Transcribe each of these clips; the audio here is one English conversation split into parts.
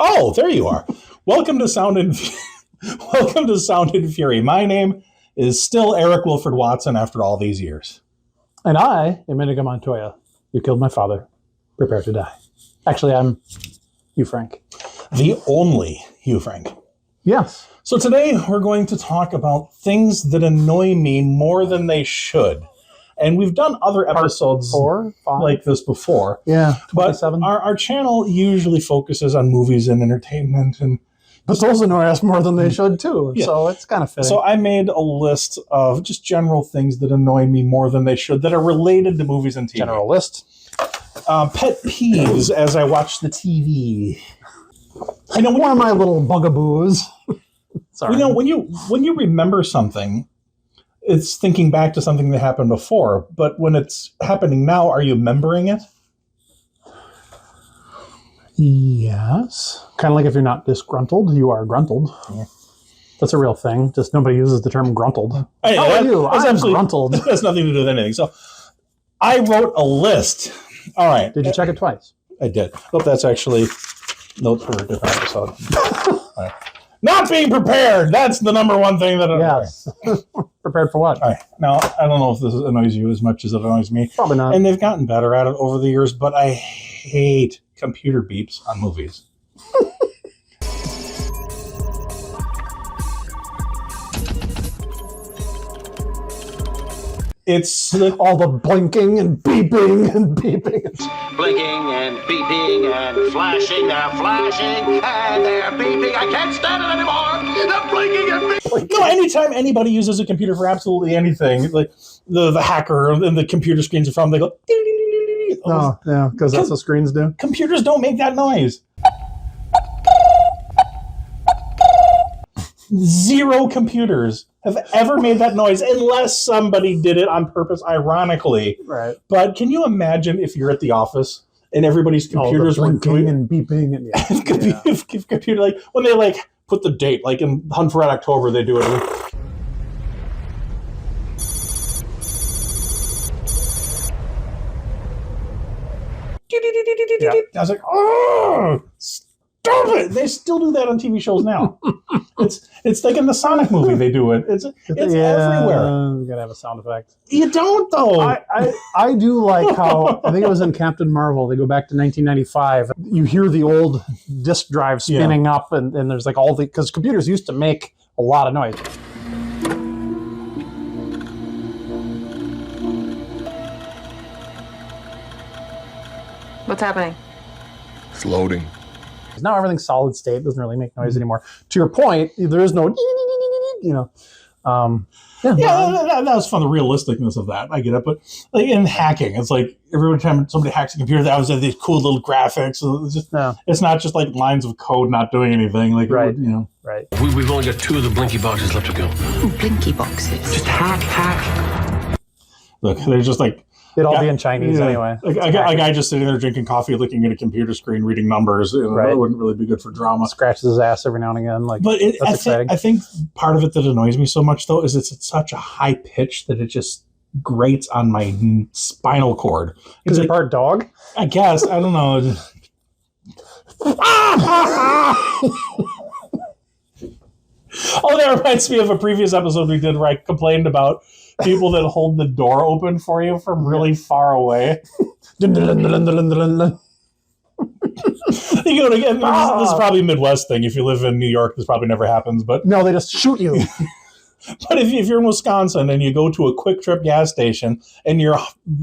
Oh, there you are. Welcome to Sound and Welcome to Sound and Fury. My name is still Eric Wilford Watson after all these years. And I am Inigo Montoya. You killed my father. Prepare to die. Actually, I'm Hugh Frank. The only Hugh Frank. Yes. So today we're going to talk about things that annoy me more than they should. And we've done other episodes 4, 5? like this before. Yeah, 27. But our channel usually focuses on movies and entertainment. But those annoy us more than they should, too. Yeah. So it's kind of fitting. So I made a list of just general things that annoy me more than they should that are related to movies and TV. General list. Pet peeves as I watch the TV. I know one of my little bugaboos. Sorry. You know, when you remember something, it's thinking back to something that happened before. But when it's happening now, are you remembering it? Yes. Kind of like if you're not disgruntled, you are gruntled. Yeah. That's a real thing. Just nobody uses the term gruntled. Hey, how are you? I'm gruntled. That has nothing to do with anything. So I wrote a list. All right. Did you check it twice? I did. Oh, that's actually notes for a different episode. Right. Not being prepared. That's the number one thing that yes. Prepared for what? All right. Now, I don't know if this annoys you as much as it annoys me. Probably not. And they've gotten better at it over the years, but I hate computer beeps on movies. It's all the blinking and beeping and beeping. Blinking and beeping and flashing. They're flashing and they're beeping. I can't stand it anymore. They're blinking and beeping. No, anytime anybody uses a computer for absolutely anything, like the hacker and the computer screens are from, they go. Oh, yeah, because that's what screens do. Computers don't make that noise. Zero computers have ever made that noise unless somebody did it on purpose, ironically. Right. But can you imagine if you're at the office and everybody's computers were blinking and beeping and if computer, like when they like put the date, like in Hunt for Red October, they do it. Yeah. I was like, oh, stop it! They still do that on TV shows now. It's like in the Sonic movie they do it. It's everywhere. You gotta have a sound effect. You don't though. I do like how I think it was in Captain Marvel. They go back to 1995. You hear the old disk drive spinning up, and there's like all the because computers used to make a lot of noise. What's happening? It's loading. Now everything's solid state. It doesn't really make noise anymore. To your point, there is no, you know. That was fun, the realisticness of that. I get it. But like in hacking, it's like every time somebody hacks a computer, that was these cool little graphics. It's not just like lines of code not doing anything. Like, right. You know. Right. We've only got 2 of the blinky boxes left to go. Ooh, blinky boxes. Just hack. Look, they're just like... It'd all be in Chinese anyway. A guy just sitting there drinking coffee, looking at a computer screen, reading numbers. That wouldn't really be good for drama. Scratches his ass every now and again. That's exciting. I think part of it that annoys me so much, though, is it's at such a high pitch that it just grates on my spinal cord. Is it part dog? I guess. I don't know. Oh, that reminds me of a previous episode we did where I complained about people that hold the door open for you from really far away. You know, again, this is probably a Midwest thing. If you live in New York, this probably never happens. But no, they just shoot you. But if you're in Wisconsin and you go to a Quick Trip gas station and you're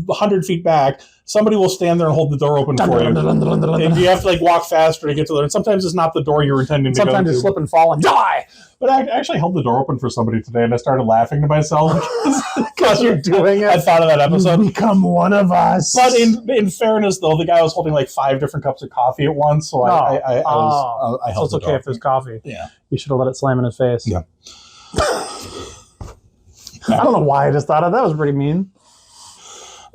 100 feet back, somebody will stand there and hold the door open for you. And you have to walk faster to get to there. And sometimes it's not the door you're intending to go to. Sometimes you slip and fall and die. But I actually held the door open for somebody today, and I started laughing to myself because you're doing it. I thought of that episode. You become one of us. But in fairness, though, the guy was holding 5 different cups of coffee at once, so I held it's okay if there's coffee. Yeah, you should have let it slam in his face. Yeah. I don't know why I just thought of that. Was pretty mean.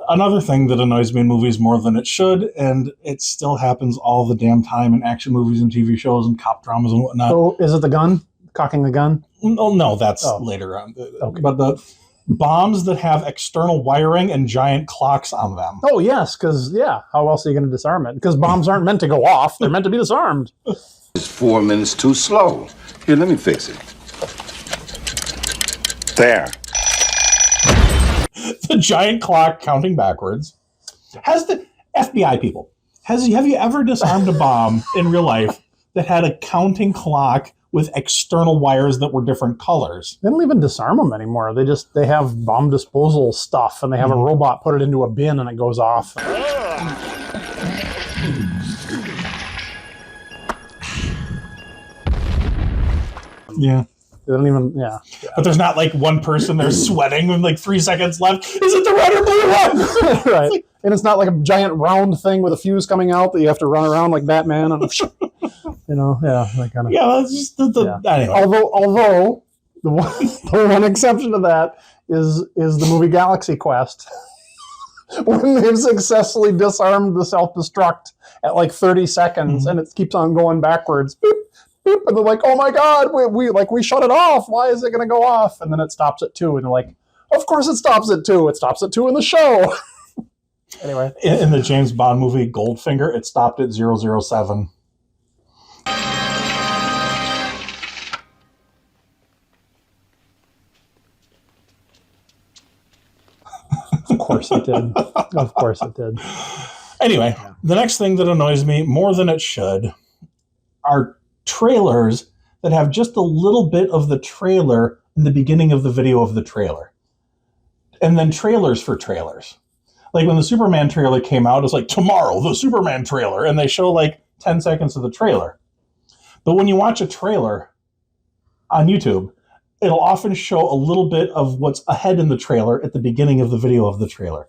Another thing that annoys me in movies more than it should, and it still happens all the damn time in action movies and TV shows and cop dramas and whatnot. So is it the gun? Cocking the gun? Oh, no, that's later on. Okay. But the bombs that have external wiring and giant clocks on them. Oh, yes, because, how else are you going to disarm it? Because bombs aren't meant to go off. They're meant to be disarmed. It's 4 minutes too slow. Here, let me fix it. There. The giant clock counting backwards. Has the FBI people, have you ever disarmed a bomb in real life that had a counting clock with external wires that were different colors? They don't even disarm them anymore. They have bomb disposal stuff, and they have a robot put it into a bin, and it goes off. Yeah. They don't even, yeah. But there's not like one person there sweating with like 3 seconds left. Is it the red or blue one? Right. And it's not like a giant round thing with a fuse coming out that you have to run around like Batman. And, yeah, that kind of. Yeah, that's just anyway. Although the one exception to that is the movie Galaxy Quest. When they've successfully disarmed the self-destruct at like 30 seconds and it keeps on going backwards. Boop, boop, and they're like, oh my God, we shut it off. Why is it going to go off? And then it stops at 2. And they're like, of course it stops at 2. It stops at 2 in the show. Anyway. In the James Bond movie Goldfinger, it stopped at 007. Of course it did. Of course it did. Anyway, the next thing that annoys me more than it should are trailers that have just a little bit of the trailer in the beginning of the video of the trailer. And then trailers for trailers. Like when the Superman trailer came out, it's like, tomorrow, the Superman trailer. And they show like 10 seconds of the trailer. But when you watch a trailer on YouTube, it'll often show a little bit of what's ahead in the trailer at the beginning of the video of the trailer.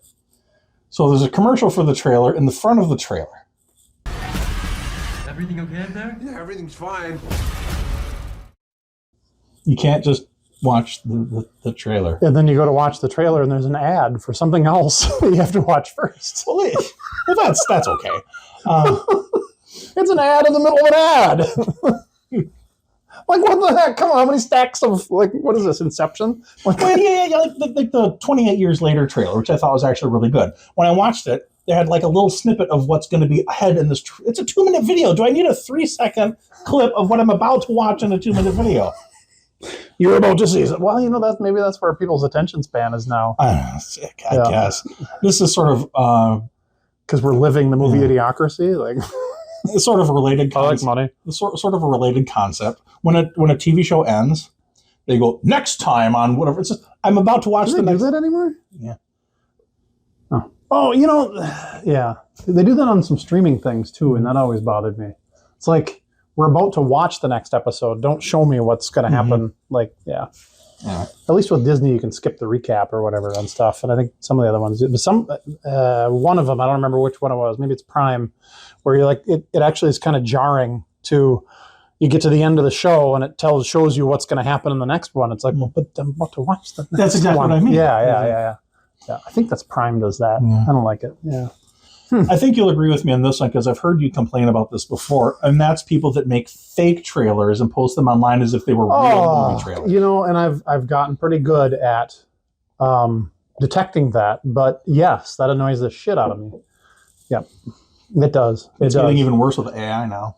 So there's a commercial for the trailer in the front of the trailer. Everything okay up there? Yeah, everything's fine. You can't just watch the trailer. And then you go to watch the trailer and there's an ad for something else that you have to watch first. Well, that's okay. It's an ad in the middle of an ad. Like, what the heck? Come on, how many stacks of, like, what is this, Inception? Like, Well, yeah, like the 28 Years Later trailer, which I thought was actually really good. When I watched it, they had like a little snippet of what's going to be ahead in this. It's a 2-minute video. Do I need a 3-second clip of what I'm about to watch in a 2-minute video? you're about to see it. Well, maybe that's where people's attention span is now. I guess. This is sort of... Because we're living the movie Idiocracy. Like, it's sort of a related concept. I like money. Sort of a related concept. When a TV show ends, they go, next time on whatever. It's just, I'm about to watch do the they next... do that anymore? Yeah. Oh, yeah. They do that on some streaming things, too, and that always bothered me. It's like, we're about to watch the next episode. Don't show me what's going to happen. Like, yeah. At least with Disney, you can skip the recap or whatever on stuff. And I think some of the other ones do. But one of them, I don't remember which one it was. Maybe it's Prime, where you're like, it actually is kind of jarring to, you get to the end of the show and it shows you what's going to happen in the next one. It's like, well, but I'm about to watch the next That's exactly one. what I mean. Yeah. I think that's Prime does that. Yeah. I don't like it. Yeah. I think you'll agree with me on this one because I've heard you complain about this before, and that's people that make fake trailers and post them online as if they were real movie trailers. And I've gotten pretty good at detecting that, but yes, that annoys the shit out of me. Yep, it does. It's getting even worse with AI now.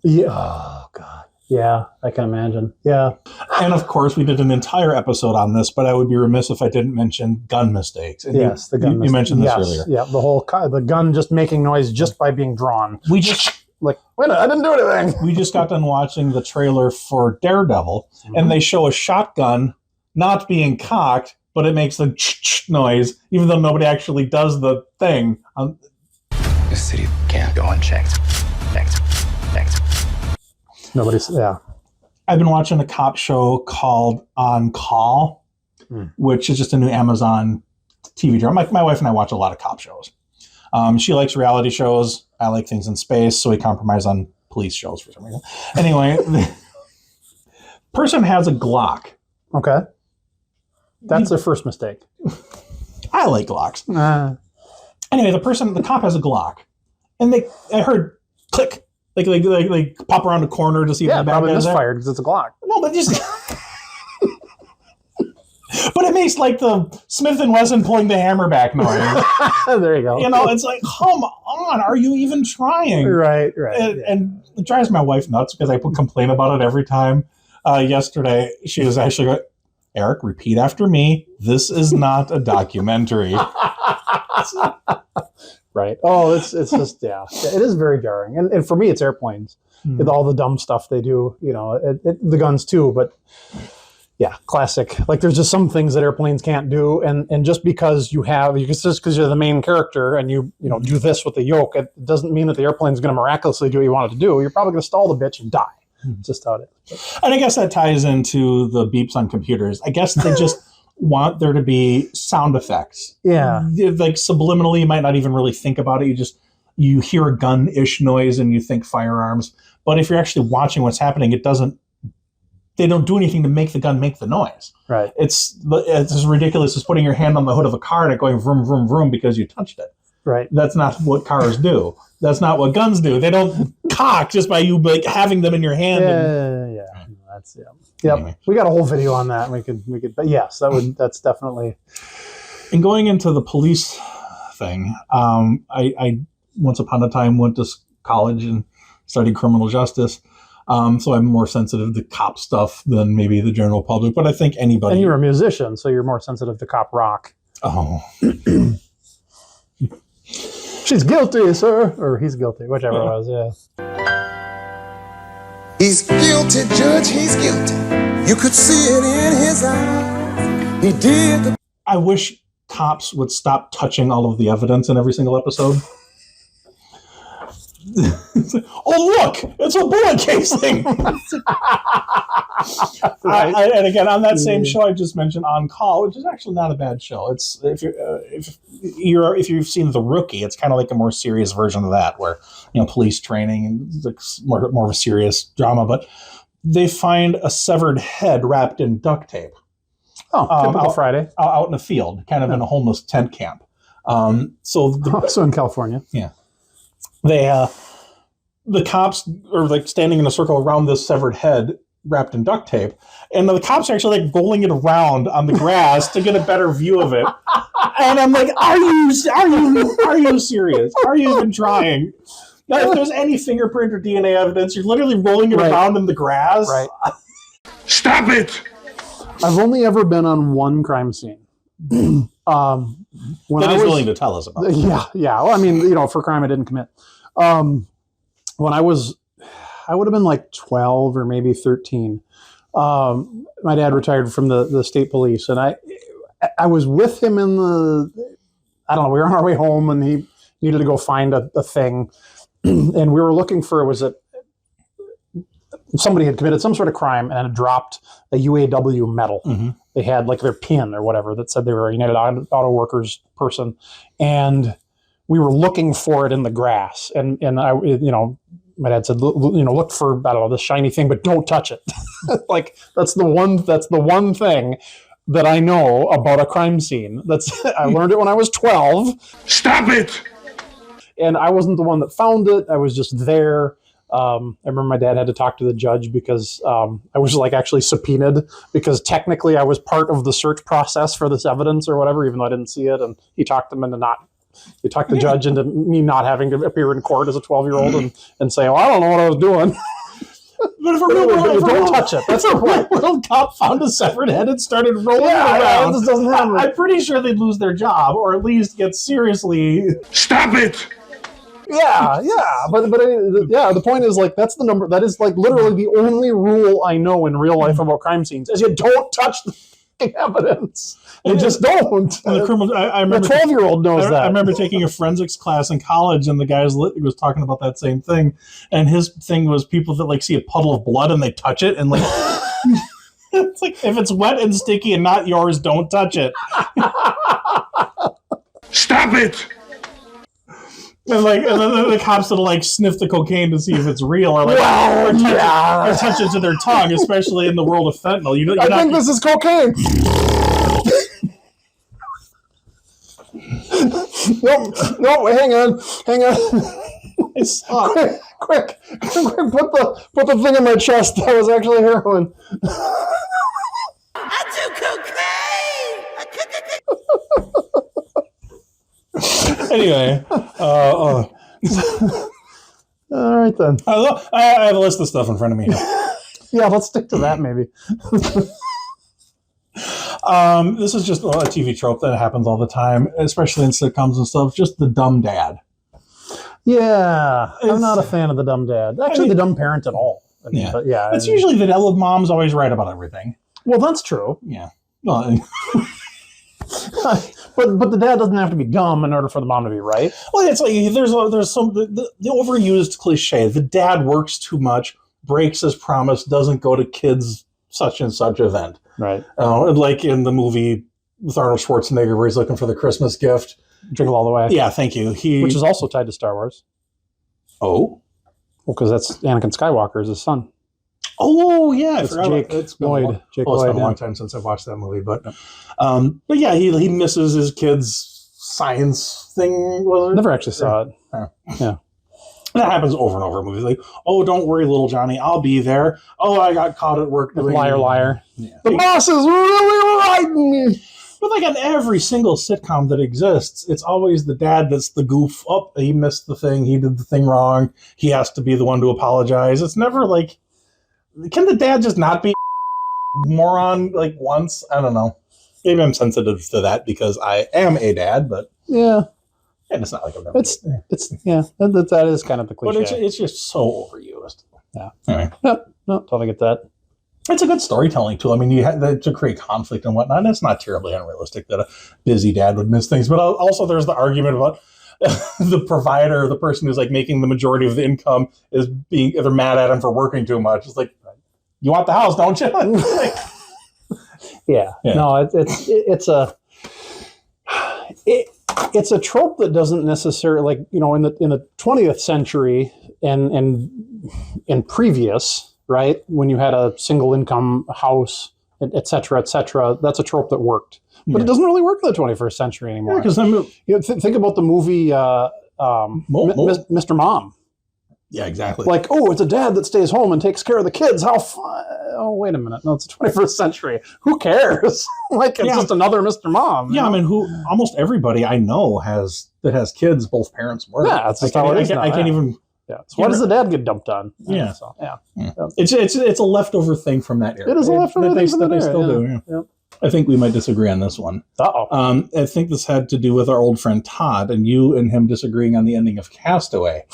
Yeah. Oh God. Yeah, I can imagine. Yeah. And of course, we did an entire episode on this, but I would be remiss if I didn't mention gun mistakes. And yes, the gun. You mentioned this earlier. Yeah, the gun just making noise just by being drawn. We just like, wait a minute, I didn't do anything. We just got done watching the trailer for Daredevil, and they show a shotgun not being cocked, but it makes the noise, even though nobody actually does the thing. The city can't go unchecked. Next. Nobody's, yeah. I've been watching a cop show called On Call, which is just a new Amazon TV drama. My wife and I watch a lot of cop shows. She likes reality shows. I like things in space, so we compromise on police shows for some reason. Anyway, the person has a Glock. Okay. That's their first mistake. I like Glocks. Anyway, the cop has a Glock. And I heard click. Like pop around a corner to see if the bad probably guy's there. misfired because it's a Glock. No, but just But it makes like the Smith & Wesson pulling the hammer back noise. There you go. You know, it's like, come on, are you even trying? Right. And it drives my wife nuts because I complain about it every time. Yesterday, she was actually going, Eric, repeat after me. This is not a documentary. Right. Oh, it's just, yeah. It is very jarring. And for me, it's airplanes. With all the dumb stuff they do, you know, the guns too, but yeah, classic. Like there's just some things that airplanes can't do. And just because just because you're the main character and you do this with the yoke, it doesn't mean that the airplane's going to miraculously do what you want it to do. You're probably going to stall the bitch and die. It's just how it is. And I guess that ties into the beeps on computers. I guess they just want there to be sound effects. Yeah. Like subliminally, you might not even really think about it. You hear a gun-ish noise and you think firearms. But if you're actually watching what's happening, they don't do anything to make the gun make the noise. Right. It's as ridiculous as putting your hand on the hood of a car and it going vroom, vroom, vroom because you touched it. Right. That's not what cars do. That's not what guns do. They don't cock just by you like having them in your hand. Yeah. That's Yep. Anyway. We got a whole video on that. We could. But yes, that's definitely. And going into the police thing, I once upon a time went to college and studied criminal justice. So I'm more sensitive to cop stuff than maybe the general public. But I think anybody. And you're a musician, so you're more sensitive to cop rock. Oh. She's guilty, sir. Or he's guilty, whichever it was, yeah. He's guilty, Judge, he's guilty. You could see it in his eyes. He did. I wish cops would stop touching all of the evidence in every single episode. Oh, look, it's a bullet casing. Right. And again, on that same show I just mentioned, On Call, which is actually not a bad show. It's if you've seen The Rookie, it's kind of like a more serious version of that, where police training and it's more of a serious drama. But they find a severed head wrapped in duct tape. Oh, typical Friday out in a field, kind of in a homeless tent camp. So in California, yeah. The cops are like standing in a circle around this severed head wrapped in duct tape, and the cops are actually like rolling it around on the grass to get a better view of it. And I'm like, are you serious? Are you even trying? Now, if there's any fingerprint or DNA evidence, you're literally rolling it around in the grass. Right. Stop it! I've only ever been on one crime scene. When that he's willing to tell us about. Yeah. Well, I mean, for a crime I didn't commit. When I would have been like 12 or maybe 13. My dad retired from the state police, and I was with him in I don't know, we were on our way home, and he needed to go find a thing, and we were looking for, somebody had committed some sort of crime and had dropped a UAW medal. Mm-hmm. They had like their pin or whatever that said they were a United Auto Workers person, and we were looking for it in the grass, and I, my dad said, look for, I don't know, this shiny thing, but don't touch it. Like that's the one thing that I know about a crime scene. I learned it when I was 12. Stop it! And I wasn't the one that found it. I was just there. I remember my dad had to talk to the judge because I was like actually subpoenaed because technically I was part of the search process for this evidence or whatever, even though I didn't see it. And he talked the judge into me not having to appear in court as a 12-year-old and say, oh, I don't know what I was doing. But if a real don't touch it. That's the point. World cop found a severed head and started rolling it around. This doesn't happen. I'm pretty sure they'd lose their job or at least get seriously. Stop it! Yeah, but the point is like that's the number. That is like literally the only rule I know in real life about crime scenes is you don't touch the evidence. You just don't. The criminal. I remember the 12-year-old knows that. I remember taking a forensics class in college, and the guy was talking about that same thing. And his thing was people that like see a puddle of blood and they touch it, and like it's like if it's wet and sticky and not yours, don't touch it. Stop it! And then the cops will like sniff the cocaine to see if it's real, or like or touch it to their tongue, especially in the world of fentanyl. I think this is cocaine. No, hang on. Quick, put the thing in my chest. That was actually heroin. I do cocaine. Anyway, All right then. I have a list of stuff in front of me here. Yeah, let's stick to that maybe. This is just a TV trope that happens all the time, especially in sitcoms and stuff. Just the dumb dad. Yeah, I'm not a fan of the dumb dad. Actually, the dumm parent at all. I mean, Yeah, but yeah, it's usually the mom's always right about everything. well, that's true. Yeah. Well, But the dad doesn't have to be dumb in order for the mom to be right. well, it's like there's some the overused cliche. The dad works too much, breaks his promise, doesn't go to kids such and such event. Right. Like in the movie with Arnold Schwarzenegger, where he's looking for the Christmas gift. Jingle All the Way. Yeah, thank you. Which is also tied to Star Wars. Oh. Well, because that's Anakin Skywalker is his son. Oh yeah, It's Jake Lloyd. Jake It's Lloyd, been a long time since I've watched that movie, but yeah, he misses his kid's science thing. Was it? Never actually saw it. Yeah. That happens over and over in movies. Like, oh, don't worry, little Johnny, I'll be there. Oh, I got caught at work doing Liar, liar. Yeah. The boss is really riding me. But like on every single sitcom that exists, it's always the dad that's the goof. Oh, he missed the thing. He did the thing wrong. He has to be the one to apologize. It's never like, can the dad just not be moron like once? I don't know. Maybe I'm sensitive to that because I am a dad, but Yeah. and it's not like I've never. It's yeah. That is kind of the cliche. But it's just so overused. Yeah. Anyway. Yep. No, totally get that. It's a good storytelling tool. I mean, you had to create conflict and whatnot. And it's not terribly unrealistic that a busy dad would miss things. But also, there's the argument about the provider, the person who's like making the majority of the income, is being they're mad at him for working too much. It's like, you want the house, don't you? Like, yeah. No, it's a trope that doesn't necessarily, like, you know, in the 20th century and previous. Right, when you had a single income house, et cetera, that's a trope that worked. But it doesn't really work in the 21st century anymore. because Think about the movie Mr. Mom. yeah, exactly. Like, oh, it's a dad that stays home and takes care of the kids. How fun. Oh, wait a minute. No, it's the 21st century. Who cares? Like, it's just another Mr. Mom. Yeah, I mean, almost everybody I know that has kids, both parents work. Yeah, that's just how it is now, I can't even. Yeah. So why does the dad get dumped on? Yeah. So, yeah. It's a leftover thing from that era. It is a leftover thing from that they era. still do. Yeah. I think we might disagree on this one. Uh-oh. I think this had to do with our old friend Todd and you and him disagreeing on the ending of Castaway.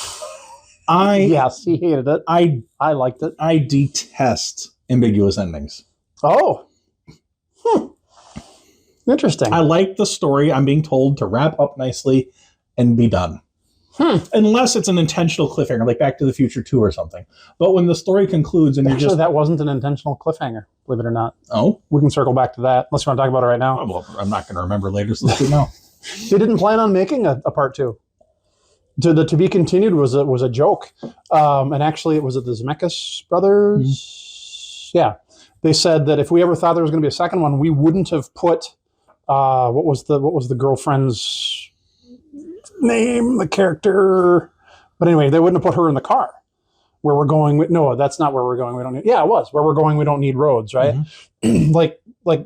Yes, he hated it. I liked it. I detest ambiguous endings. Oh. Interesting. I like the story I'm being told to wrap up nicely and be done. Unless it's an intentional cliffhanger, like Back to the Future 2 or something. But when the story concludes and Actually, that wasn't an intentional cliffhanger, believe it or not. Oh? We can circle back to that, unless you want to talk about it right now. Well, I'm not going to remember later, so let's do it now. They didn't plan on making a part 2. To be continued was a joke. And actually, it was the Zemeckis brothers. Yeah. They said that if we ever thought there was going to be a second one, we wouldn't have put, what was the girlfriend's name, the character, but anyway, they wouldn't have put her in the car. Where we're going, no, that's not where we're going. We don't need. Yeah, it was where we're going. We don't need roads, right? Mm-hmm. like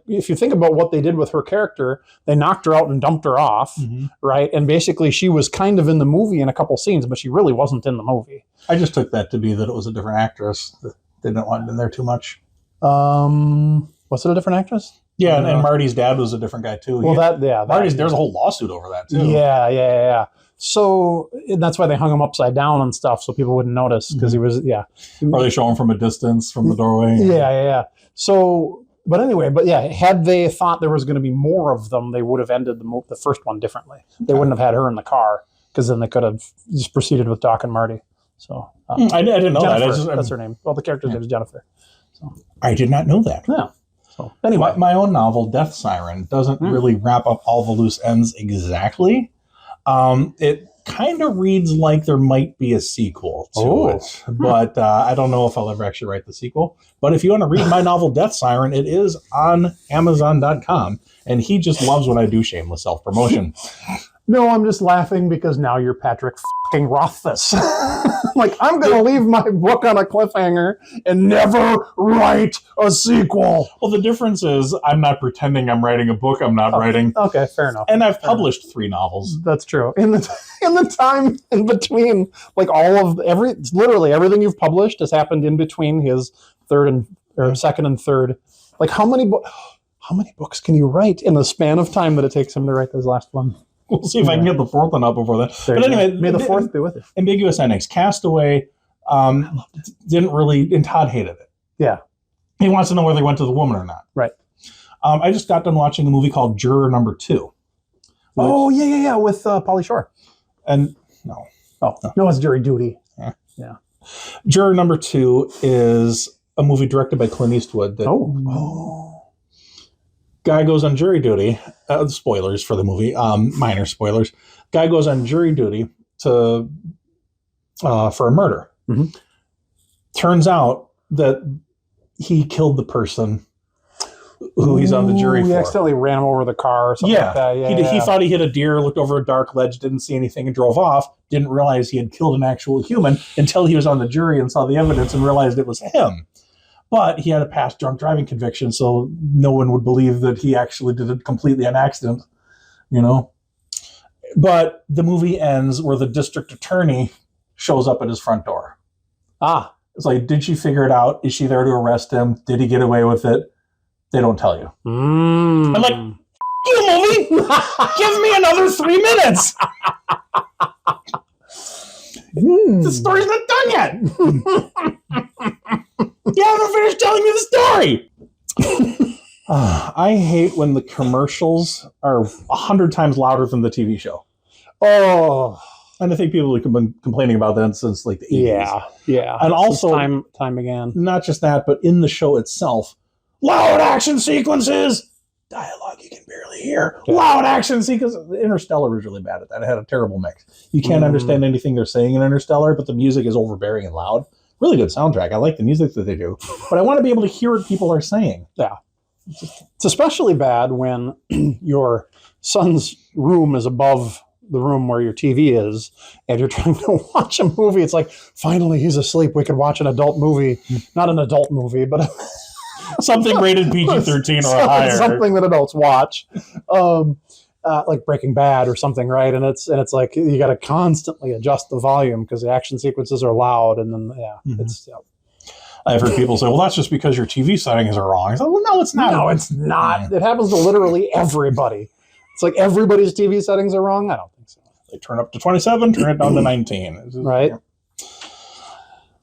if you think about what they did with her character, they knocked her out and dumped her off, right? And basically, she was kind of in the movie in a couple scenes, but she really wasn't in the movie. I just took that to be that it was a different actress. They didn't want it in there too much. Was it a different actress? Yeah, and Marty's dad was a different guy too. Well, Marty's. There's a whole lawsuit over that too. Yeah. So that's why they hung him upside down and stuff, so people wouldn't notice because he was. Yeah. Or they show him from a distance from the doorway. Yeah. So, but anyway, had they thought there was going to be more of them, they would have ended the first one differently. They wouldn't have had her in the car because then they could have just proceeded with Doc and Marty. So I didn't know Jennifer, that. That's her name. Well, the character's name is Jennifer. So I did not know that. Yeah. So anyway, my own novel, Death Siren, doesn't really wrap up all the loose ends exactly. It kind of reads like there might be a sequel to it, but I don't know if I'll ever actually write the sequel. But if you want to read my novel, Death Siren, it is on Amazon.com, and he just loves when I do shameless self-promotion. No, I'm just laughing because now you're Patrick f***ing Rothfuss. Like, I'm going to leave my book on a cliffhanger and never write a sequel. Well, the difference is I'm not pretending I'm writing a book. I'm not writing. Okay, fair enough. And I've published 3 novels. That's true. In the time in between, like literally everything you've published has happened in between his second and third. Like, how many books can you write in the span of time that it takes him to write his last one? We'll see if I can get the 4th one up before that. But anyway, may the 4th be with you. Ambiguous endings. Castaway didn't really, and Todd hated it. Yeah. He wants to know whether he went to the woman or not. Right. I just got done watching a movie called Juror Number 2. Oh, yeah, with Pauly Shore. And no. Oh, no, it's Jury Duty. Yeah. Juror Number 2 is a movie directed by Clint Eastwood. Guy goes on jury duty. Spoilers for the movie. Minor spoilers. Guy goes on jury duty for a murder. Mm-hmm. Turns out that he killed the person who he's on the jury for. He accidentally ran him over with a car or something like that. He thought he hit a deer, looked over a dark ledge, didn't see anything, and drove off. Didn't realize he had killed an actual human until he was on the jury and saw the evidence and realized it was him. But he had a past drunk driving conviction, so no one would believe that he actually did it completely on accident, But the movie ends where the district attorney shows up at his front door. It's like, did she figure it out? Is she there to arrest him? Did he get away with it? They don't tell you. I'm like, you movie! Give me another 3 minutes! The story's not done yet! You haven't finished telling me the story! I hate when the commercials are 100 times louder than the TV show. Oh. And I think people have been complaining about that since like the 80s. Yeah. And also, time again. Not just that, but in the show itself, loud action sequences, dialogue you can barely hear. Yeah. Loud action sequences. Interstellar was really bad at that. It had a terrible mix. You can't understand anything they're saying in Interstellar, but the music is overbearing and loud. Really good soundtrack. I like the music that they do, but I want to be able to hear what people are saying. Yeah. It's especially bad when your son's room is above the room where your TV is and you're trying to watch a movie. It's like, finally he's asleep. We could watch an adult movie. Not an adult movie, but something rated PG-13 or higher. Something that adults watch. Like Breaking Bad or something, right? And it's like you got to constantly adjust the volume because the action sequences are loud, and then it's. Yeah. I've heard people say, "Well, that's just because your TV settings are wrong." I said, "Well, no, it's not. No, it's not. It happens to literally everybody. It's like everybody's TV settings are wrong. I don't think so. They turn up to 27, turn it down to 19, right?"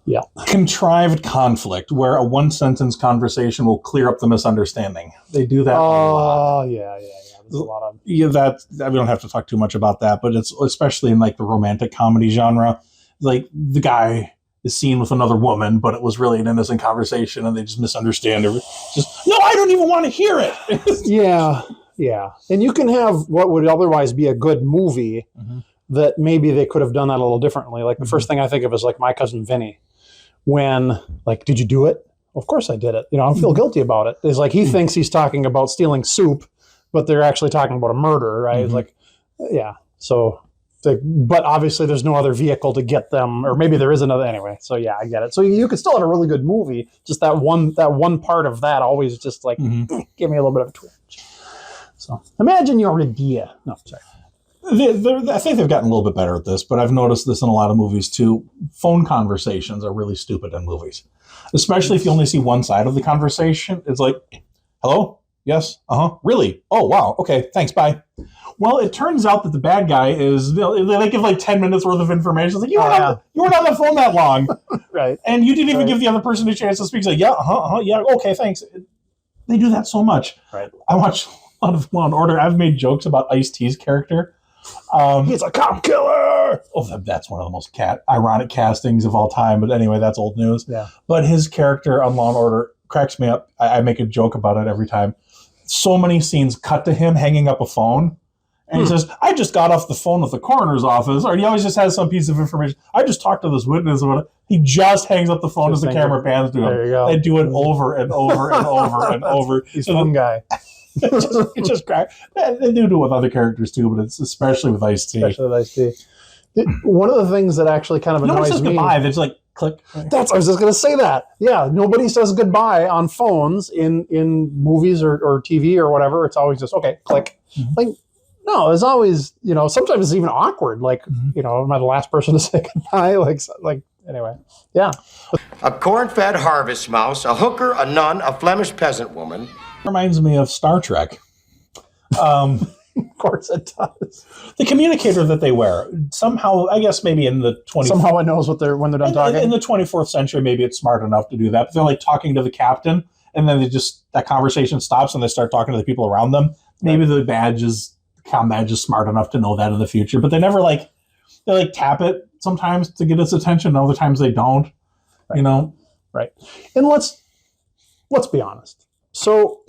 Yeah. Contrived conflict where a one-sentence conversation will clear up the misunderstanding. They do that a lot. Oh, yeah. There's a lot of... Yeah, we don't have to talk too much about that, but it's especially in like the romantic comedy genre. Like the guy is seen with another woman, but it was really an innocent conversation and they just misunderstand it. No, I don't even want to hear it. Yeah. And you can have what would otherwise be a good movie that maybe they could have done that a little differently. Like the first thing I think of is like My Cousin Vinny. When, like, did you do it? Of course I did it. I feel guilty about it. It's like he thinks he's talking about stealing soup, but they're actually talking about a murder, right? It's like, yeah. So, but obviously there's no other vehicle to get them, or maybe there is another anyway. So yeah, I get it. So you could still have a really good movie. Just that one part of that always just like give me a little bit of a twitch. So imagine your idea. No, sorry. I think they've gotten a little bit better at this, but I've noticed this in a lot of movies too. Phone conversations are really stupid in movies, especially if you only see one side of the conversation. It's like, hello? Yes? Really? Oh, wow. Okay, thanks, bye. Well, it turns out that the bad guy is, they give like 10 minutes worth of information. It's like, you weren't on the phone that long. Right. And you didn't even give the other person a chance to speak. It's like, yeah, okay, thanks. They do that so much. Right. I watch a lot of Law and Order. I've made jokes about Ice-T's character. He's a cop killer. Oh, that's one of the most ironic castings of all time. But anyway, that's old news. Yeah. But his character on Law and Order cracks me up. I make a joke about it every time. So many scenes cut to him hanging up a phone. And he says, I just got off the phone with the coroner's office. Or he always just has some piece of information. I just talked to this witness about it. He just hangs up the phone as the camera pans to him. There you go. They do it over and over and over and over. He's a fun guy. It just crack. They do it with other characters too, but it's especially with Ice-T. Especially with Ice-T. One of the things that actually kind of Nobody annoys says me. goodbye. It's like click. I was just going to say that. Yeah, nobody says goodbye on phones in movies or TV or whatever. It's always just, okay, click. Mm-hmm. Like, no, it's always, sometimes it's even awkward. Like, am I the last person to say goodbye? Like anyway, yeah. A corn-fed harvest mouse, a hooker, a nun, a Flemish peasant woman. Reminds me of Star Trek. Of course it does. The communicator that they wear, somehow, I guess maybe in the 20th... Somehow it knows when they're done talking. In the 24th century, maybe it's smart enough to do that. But they're like talking to the captain, and then that conversation stops, and they start talking to the people around them. Maybe the comm badge is smart enough to know that in the future, but they never they tap it sometimes to get its attention. Other times they don't, Right. And let's be honest. So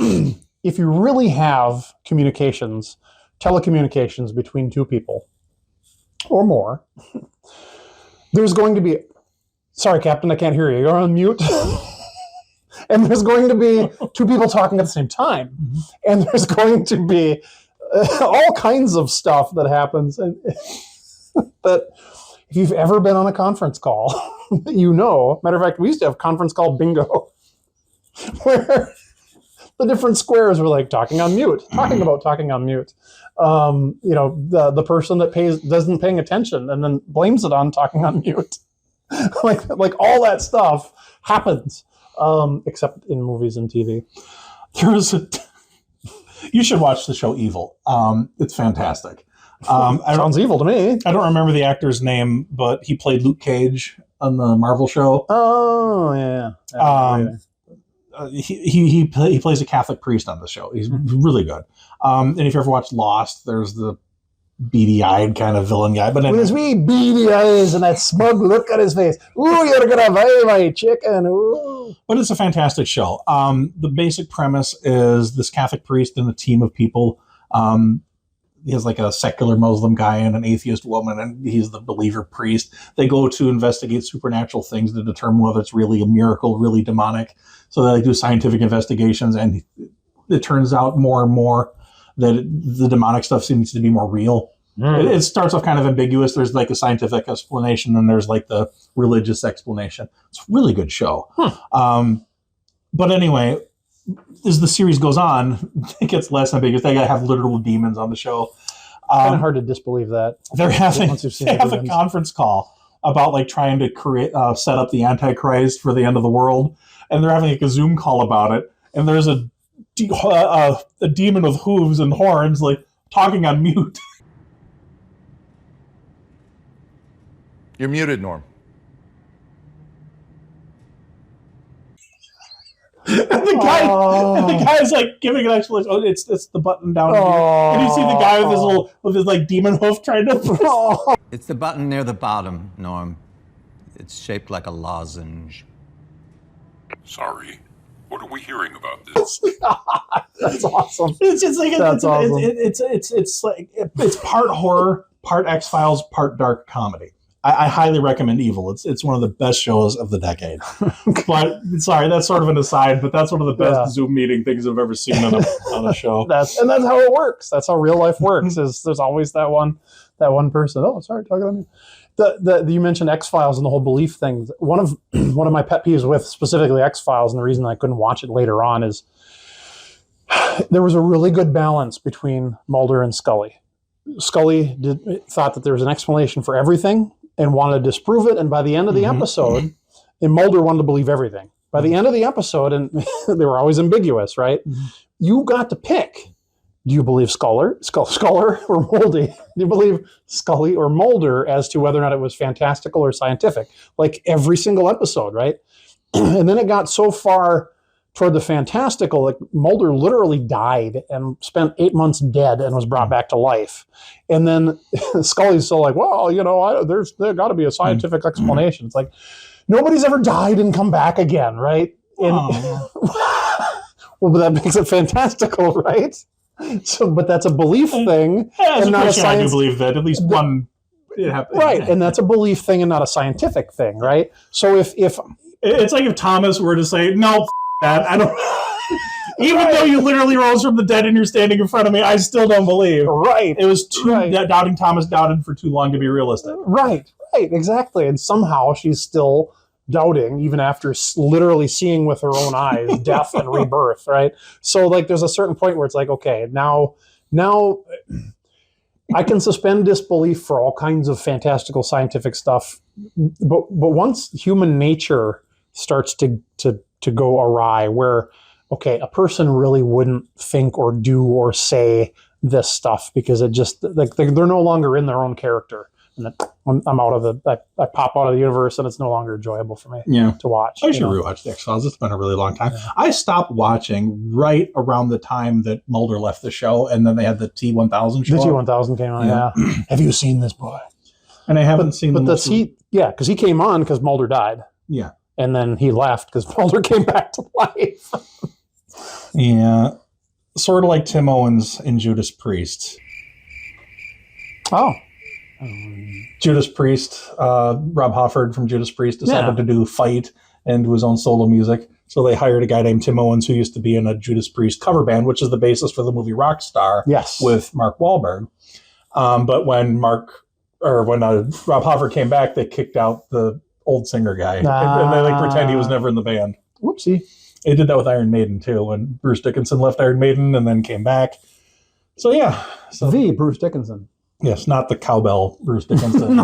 if you really have telecommunications between two people or more, there's going to be, sorry, Captain, I can't hear you. You're on mute. And there's going to be two people talking at the same time. Mm-hmm. And there's going to be all kinds of stuff that happens. And that if you've ever been on a conference call, matter of fact, we used to have conference call bingo where the different squares were like talking on mute. The person that doesn't paying attention and then blames it on talking on mute. like all that stuff happens, except in movies and TV. You should watch the show Evil. It's fantastic. Sounds evil to me. I don't remember the actor's name, but he played Luke Cage on the Marvel show. Oh yeah. He plays a Catholic priest on the show. He's really good. And if you ever watched Lost, there's the beady-eyed kind of villain guy. But with his wee beady eyes and that smug look on his face. Ooh, you're gonna buy my chicken. Ooh. But it's a fantastic show. The basic premise is this Catholic priest and a team of people. He has like a secular Muslim guy and an atheist woman, and he's the believer priest. They go to investigate supernatural things to determine whether it's really a miracle, really demonic. So they do scientific investigations, and it turns out more and more that the demonic stuff seems to be more real. It starts off kind of ambiguous. There's like a scientific explanation, and there's like the religious explanation. It's a really good show. But anyway, as the series goes on, it gets less ambiguous. They have literal demons on the show. Kind of hard to disbelieve that. They have a conference call about like trying to set up the Antichrist for the end of the world, and they're having like a Zoom call about it. And there's a demon with hooves and horns, like talking on mute. You're muted, Norm. The guy's like giving an explanation. Oh, it's the button down here. And you see the guy with his like demon hoof trying to. It's the button near the bottom, Norm. It's shaped like a lozenge. Sorry. What are we hearing about this? That's awesome. It's like awesome. It's part horror, part X-Files, part dark comedy. I highly recommend Evil. It's one of the best shows of the decade. But sorry, that's sort of an aside, but that's one of the best Zoom meeting things I've ever seen on a show. That's how it works. That's how real life works. Is there's always that one person. Oh, sorry, talking on you. You mentioned X-Files and the whole belief thing. One of my pet peeves with specifically X-Files, and the reason I couldn't watch it later on is there was a really good balance between Mulder and Scully. Scully thought that there was an explanation for everything and wanted to disprove it. And by the end of the episode, and Mulder wanted to believe everything. By the end of the episode, and they were always ambiguous, right? You got to pick. Do you believe Sculler or Moldy? Do you believe Scully or Mulder as to whether or not it was fantastical or scientific? Like every single episode, right? And then it got so far toward the fantastical, like Mulder literally died and spent 8 months dead and was brought back to life. And then Scully's still like, well, there's got to be a scientific explanation. It's like, nobody's ever died and come back again, right? And, well, but that makes it fantastical, right? So, but that's a belief thing. As and a not Christian, science. I do believe that at least one. It happens. Right, and that's a belief thing and not a scientific thing, right? So if it's like if Thomas were to say, no, that I don't. Even though you literally rose from the dead and you're standing in front of me, I still don't believe. Right. It was Doubting Thomas doubted for too long to be realistic. Right, exactly. And somehow she's still doubting, even after literally seeing with her own eyes death and rebirth, right? So, like, there's a certain point where it's like, okay, now I can suspend disbelief for all kinds of fantastical scientific stuff, but once human nature starts to go awry, where, okay, a person really wouldn't think or do or say this stuff because it just, like, they're no longer in their own character. And I'm out of I pop out of the universe and it's no longer enjoyable for me to watch. I should rewatch the X-Files. It's been a really long time. Yeah. I stopped watching right around the time that Mulder left the show, and then they had the T-1000 show. The T-1000 came on, yeah. Have you seen this boy? And I haven't seen the because he came on because Mulder died. Yeah. And then he left because Mulder came back to life. Yeah. Sort of like Tim Owens in Judas Priest. Oh. Judas Priest, Rob Halford from Judas Priest decided to do Fight and do his own solo music. So they hired a guy named Tim Owens who used to be in a Judas Priest cover band, which is the basis for the movie Rockstar with Mark Wahlberg. But when Rob Halford came back, they kicked out the old singer guy. And they pretend he was never in the band. Whoopsie. They did that with Iron Maiden too, when Bruce Dickinson left Iron Maiden and then came back. So yeah. The Bruce Dickinson. Yes, not the cowbell Bruce Dickinson.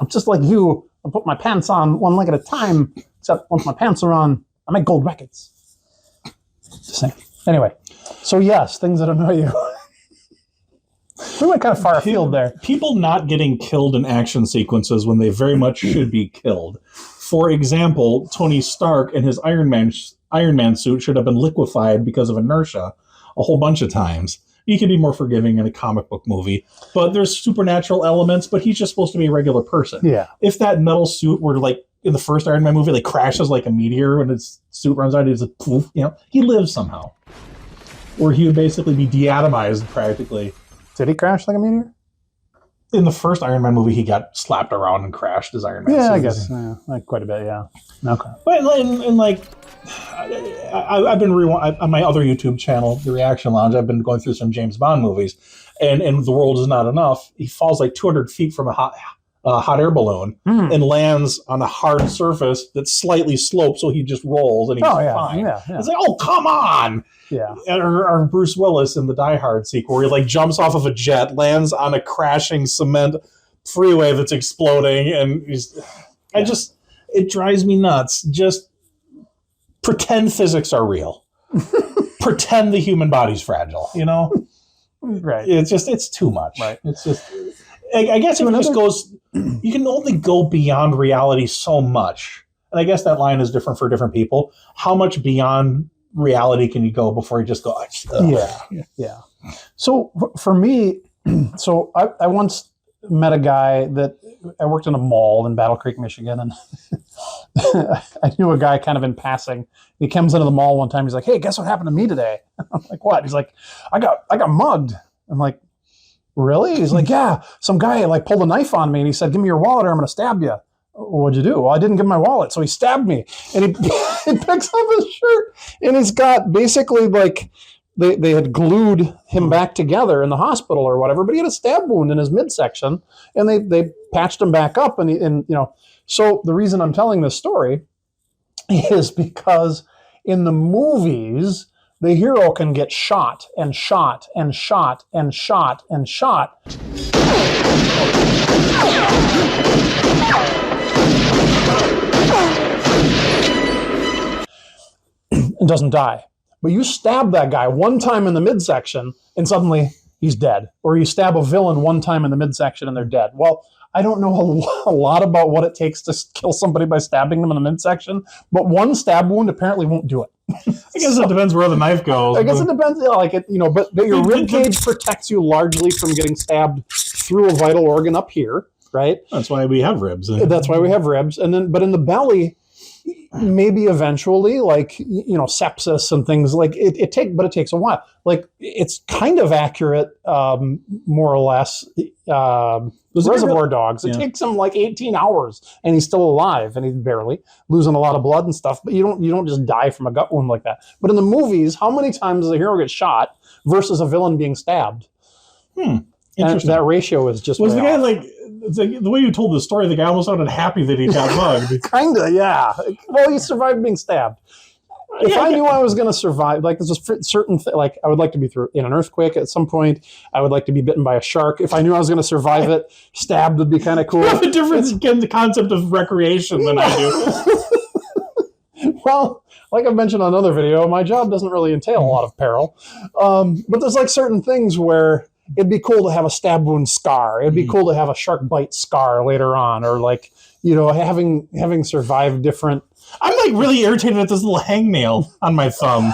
Just like you, I put my pants on one leg at a time, except once my pants are on, I make gold records. Just saying. Anyway, so yes, things that annoy you. We went kind of far afield there. People not getting killed in action sequences when they very much should be killed. For example, Tony Stark and his Iron Man suit should have been liquefied because of inertia a whole bunch of times. You can be more forgiving in a comic book movie, but there's supernatural elements, but he's just supposed to be a regular person. Yeah. If that metal suit were like in the first Iron Man movie, like crashes like a meteor and his suit runs out, he's like, poof, he lives somehow. Or he would basically be deatomized practically. Did he crash like a meteor? In the first Iron Man movie, he got slapped around and crashed as Iron Man. Yeah, I guess. Like quite a bit, yeah. Okay. But and like, I've been on my other YouTube channel, The Reaction Lounge, I've been going through some James Bond movies, and The World Is Not Enough, he falls like 200 feet from a hot air balloon and lands on a hard surface that's slightly sloped, so he just rolls and he's fine. Yeah. It's like, oh, come on! Yeah. Or Bruce Willis in the Die Hard sequel, where he like jumps off of a jet, lands on a crashing cement freeway that's exploding, and it drives me nuts. Just pretend physics are real. Pretend the human body's fragile, Right. It's too much. Right. It's just, I guess it just goes, you can only go beyond reality so much. And I guess that line is different for different people. How much beyond reality can you go before you just go, Yeah. So for me, I once met a guy that I worked in a mall in Battle Creek, Michigan, and I knew a guy kind of in passing. He comes into the mall one time. He's like, "Hey, guess what happened to me today?" I'm like, "What?" He's like, I got mugged." I'm like, "Really?" He's like, "Yeah, some guy like pulled a knife on me and he said, 'Give me your wallet or I'm going to stab you.'" "What'd you do?" "Well, I didn't give him my wallet, so he stabbed me." And he picks up his shirt and he's got basically like they had glued him back together in the hospital or whatever, but he had a stab wound in his midsection and they patched him back up. And so the reason I'm telling this story is because in the movies, the hero can get shot and shot and shot and shot and shot. And doesn't die. But you stab that guy one time in the midsection and suddenly he's dead. Or you stab a villain one time in the midsection and they're dead. Well, I don't know a lot about what it takes to kill somebody by stabbing them in the midsection, but one stab wound apparently won't do it. I guess it depends where the knife goes. I guess it depends, but your rib cage protects you largely from getting stabbed through a vital organ up here, right? That's why we have ribs. That's why we have ribs. But in the belly, maybe eventually, like, you know, sepsis and things like it takes a while. Like, it's kind of accurate, more or less. Reservoir Dogs. It takes him like 18 hours, and he's still alive, and he's barely losing a lot of blood and stuff. But you don't just die from a gut wound like that. But in the movies, how many times does a hero get shot versus a villain being stabbed? And that ratio is just was the guy off. like the way you told the story? The guy almost sounded happy that he got mugged. Kinda, yeah. Well, he survived being stabbed. If I knew I was going to survive, like, there's a certain like, I would like to be through in an earthquake at some point. I would like to be bitten by a shark. If I knew I was going to survive it, stabbed would be kind of cool. You have a difference in the concept of recreation than I do. Well, like I've mentioned on another video, my job doesn't really entail a lot of peril. But there's like certain things where it'd be cool to have a stab wound scar. It'd be cool to have a shark bite scar later on, or like, you know, having survived different. I'm like really irritated at this little hangnail on my thumb.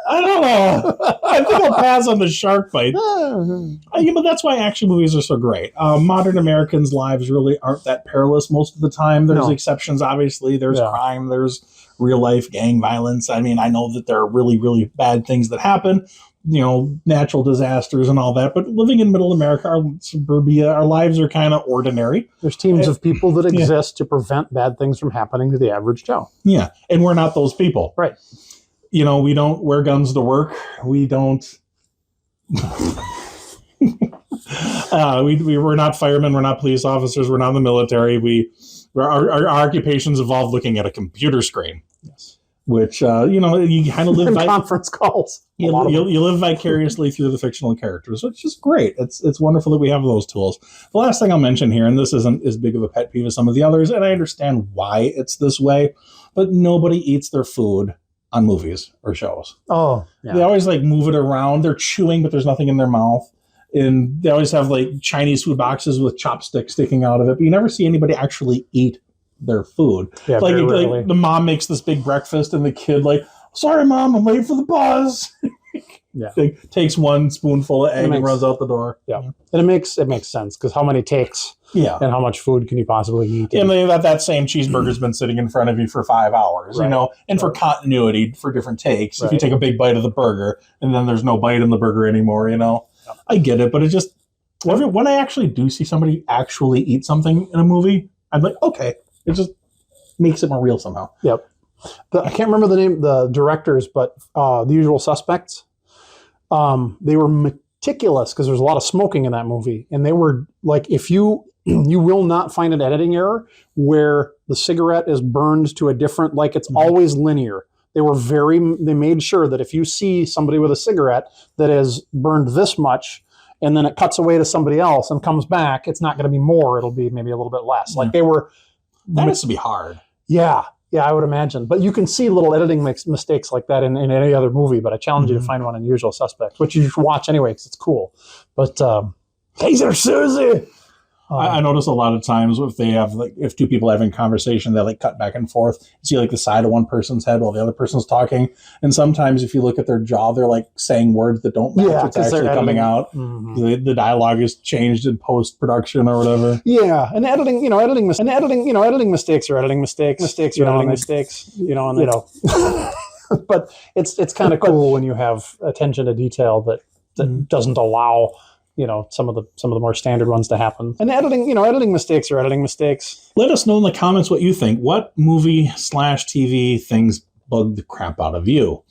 I don't know. I think I'll pass on the shark bite. But that's why action movies are so great. Modern Americans' lives really aren't that perilous most of the time. There's exceptions, obviously. There's crime. There's real life gang violence. I mean, I know that there are really, really bad things that happen. You know, natural disasters and all that. But living in middle America, our suburbia, our lives are kind of ordinary. There's teams of people that exist to prevent bad things from happening to the average Joe. Yeah, and we're not those people. Right. You know, we don't wear guns to work. We don't. We're not firemen. We're not police officers. We're not in the military. Our occupations involve looking at a computer screen. Yes. Which, you know, you kind of live by conference calls. You live vicariously through the fictional characters, which is great. It's wonderful that we have those tools. The last thing I'll mention here, and this isn't as big of a pet peeve as some of the others, and I understand why it's this way, but nobody eats their food on movies or shows. Oh, yeah. They always like move it around. They're chewing, but there's nothing in their mouth. And they always have like Chinese food boxes with chopsticks sticking out of it, but you never see anybody actually eat their food. Yeah, like the mom makes this big breakfast and the kid like, sorry mom, I'm late for the bus. Takes one spoonful of egg and runs out the door. Yeah. And it makes sense, because how many takes and how much food can you possibly eat? And that same cheeseburger's been sitting in front of you for 5 hours, you know, and for continuity, for different takes. If you take a big bite of the burger and then there's no bite in the burger anymore, you know, I get it, but it just, when I actually do see somebody actually eat something in a movie, I'm like, okay. It just makes it more real somehow. Yep. I can't remember the name, the directors, but The Usual Suspects. They were meticulous because there's a lot of smoking in that movie, and they were like, if you will not find an editing error where the cigarette is burned to a different, like it's always linear. They made sure that if you see somebody with a cigarette that is burned this much, and then it cuts away to somebody else and comes back, it's not going to be more. It'll be maybe a little bit less. Like they were. That has to be hard. Yeah, I would imagine. But you can see little editing mistakes like that in any other movie. But I challenge you to find one in Usual Suspects, which you should watch anyway because it's cool. But Taser Susie. I notice a lot of times if two people are having a conversation, they like cut back and forth. You see like the side of one person's head while the other person's talking. And sometimes if you look at their jaw, they're like saying words that don't match what's actually coming out. Mm-hmm. The dialogue is changed in post-production or whatever. Yeah. And editing mistakes are editing mistakes. Mistakes are editing mistakes. But it's kind of cool when you have attention to detail that doesn't allow some of the more standard ones to happen. And editing mistakes are editing mistakes. Let us know in the comments what you think. What movie/TV things bug the crap out of you?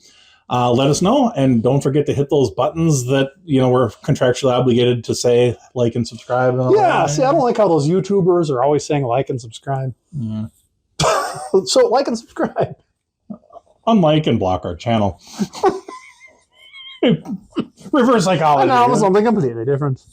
Let us know, and don't forget to hit those buttons that we're contractually obligated to say like and subscribe. And all that. See, I don't like how those YouTubers are always saying like and subscribe. Yeah. So like and subscribe. Unlike and block our channel. Reverse psychology. I know, something completely different.